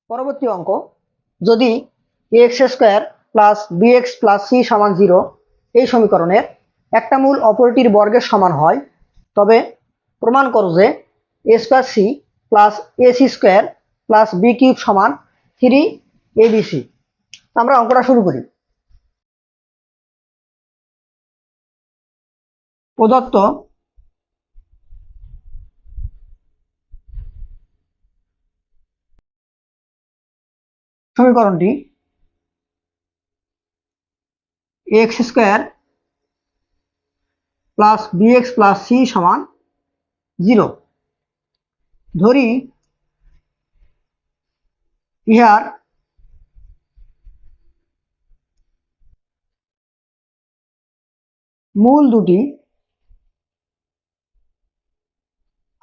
পরবর্তী অঙ্ক, যদি ax² plus bx plus c সমান 0 এই সমীকরণের একটা মূল অপরটির বর্গের সমান হয়, তবে প্রমাণ করো যে a² c plus ac² plus b³ সমান 3abc। আমরা অঙ্কটা শুরু করি। প্রদত্ত সমীকরণটি ax² plus bx plus c সমান 0। ধরি ইহার মূল দুটি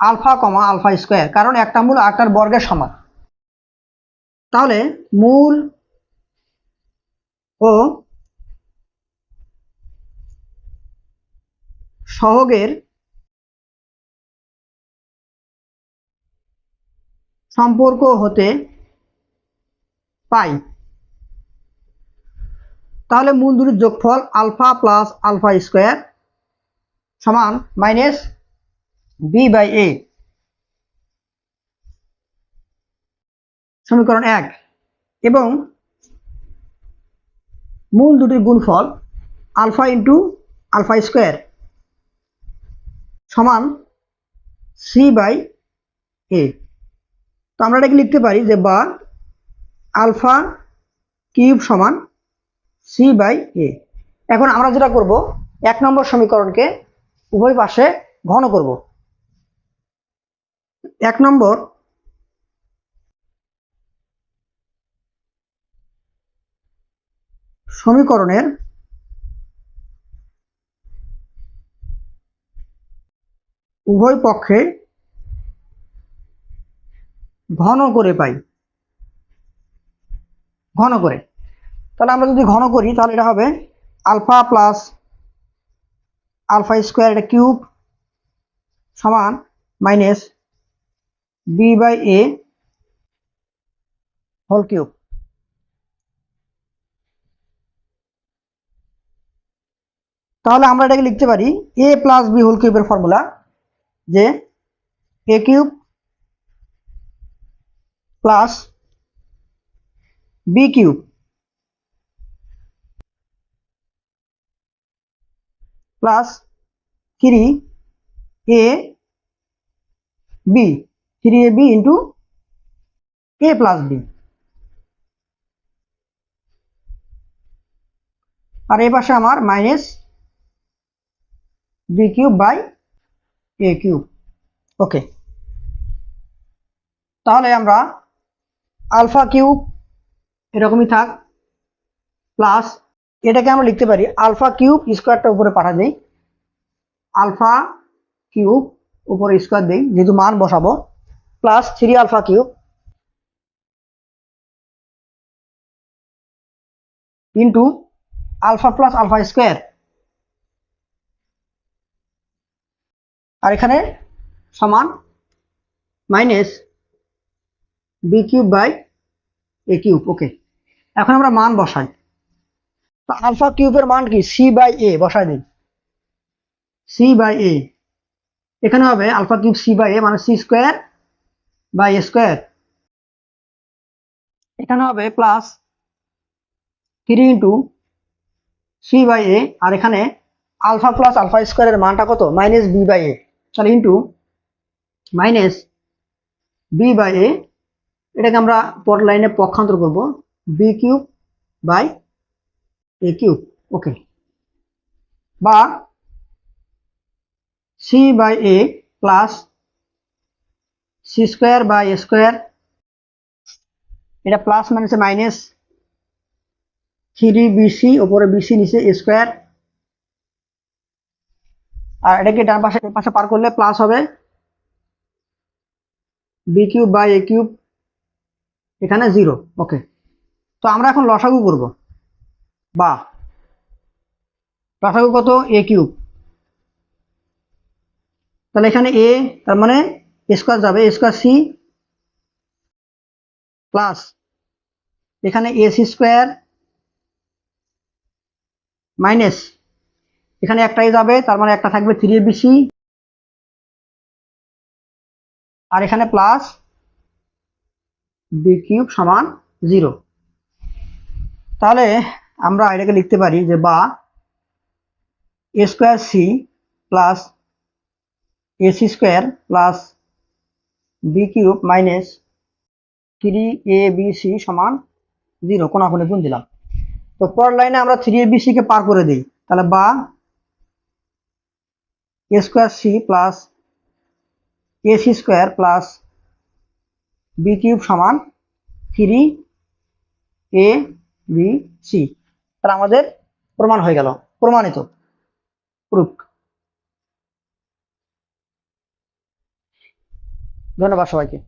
আলফা কমা আলফা স্কোয়ার, কারণ একটা মূল আটটার বর্গের সমান। তাহলে মূল ও সহগের সম্পর্ক হতে পাই। তাহলে মূল দুটির যোগফল আলফা প্লাস আলফা স্কোয়ার সমান মাইনাস b/a। সমীকরণ 1। এবং মূল দুটির গুণফল আলফা ইন্টু আলফা স্কোয়ার সমান c/a। তো আমরা এটাকে লিখতে পারি যে বা আলফা কিউব সমান c/a। এখন আমরা যেটা করব, 1 নম্বর সমীকরণকে উভয় পাশে ঘন করব। 1 নম্বর সমীকরণের উভয় পক্ষে ঘন করে পাই। ঘন করে, তাহলে আমরা যদি ঘন করি তাহলে এটা হবে আলফা প্লাস আলফা স্কোয়ার এটা কিউব সমান মাইনাস b/a হোল কিউব। তাহলে আমরা এটাকে লিখতে পারি a প্লাস b হোল কিউবের ফর্মুলা, যে a cube plus b cube plus 3ab into a plus b। আর এই পাশে আমার মাইনাস b³/a³। ওকে, তাহলে আমরা আলফা কিউব এরকমই থাক প্লাস এটাকে আমরা লিখতে পারি আলফা কিউব স্কোয়ারটা উপরে পাঠা দেই, আলফা কিউব উপরে স্কোয়ার দেই যেহেতু মান বসাবো, plus 3 alpha cube into alpha plus alpha square, আর এখানে সমান মাইনাস b³/a³। ওকে, এখন আমরা মান বসাই। তো আলফা কিউবের মান কি c/a বসাই দিই, c/a। এখানে হবে আলফা কিউব c/a মানে c²/a²। এখানে হবে প্লাস 3 ইন্টু c/a, আর এখানে আলফা প্লাস আলফা স্কোয়ারের মানটা কত মাইনাস b/a, তাহলে ইন্টু মাইনাস b/a। এটাকে আমরা পর লাইনে পক্ষান্তর করব, b³/a³। ওকে, বা c/a প্লাস c²/a², এটা প্লাস মাইনাসে মাইনাস 3bc উপরে bc নিচে a², আর এটাকে ডান পাশে পার করলে প্লাস হবে b³/a³, এখানে 0। ওকে, তো আমরা এখন লসাগু করব, বা লসাগু কত a³। তাহলে এখানে a, তার মানে স্কোয়ার যাবে, a² c প্লাস এখানে এসি স্কোয়ার মাইনাস এখানে একটাই যাবে, তার মানে একটা থাকবে 3abc, আর এখানে প্লাস বি কিউব সমান 0। তাহলে আমরা এটাকে লিখতে পারি যে বা A square C plus AC square plus B cube minus 3abc সমান 0, কোনাকুনি গুণ দিলাম। তো পরের লাইনে আমরা 3abc কে পার করে দিই, তাহলে বা A square C plus AC square plus B cube সমান 3abc। তাহলে আমাদের প্রমাণ হয়ে গেল, প্রমাণিত, প্রুফ। ধন্যবাদ সবাইকে।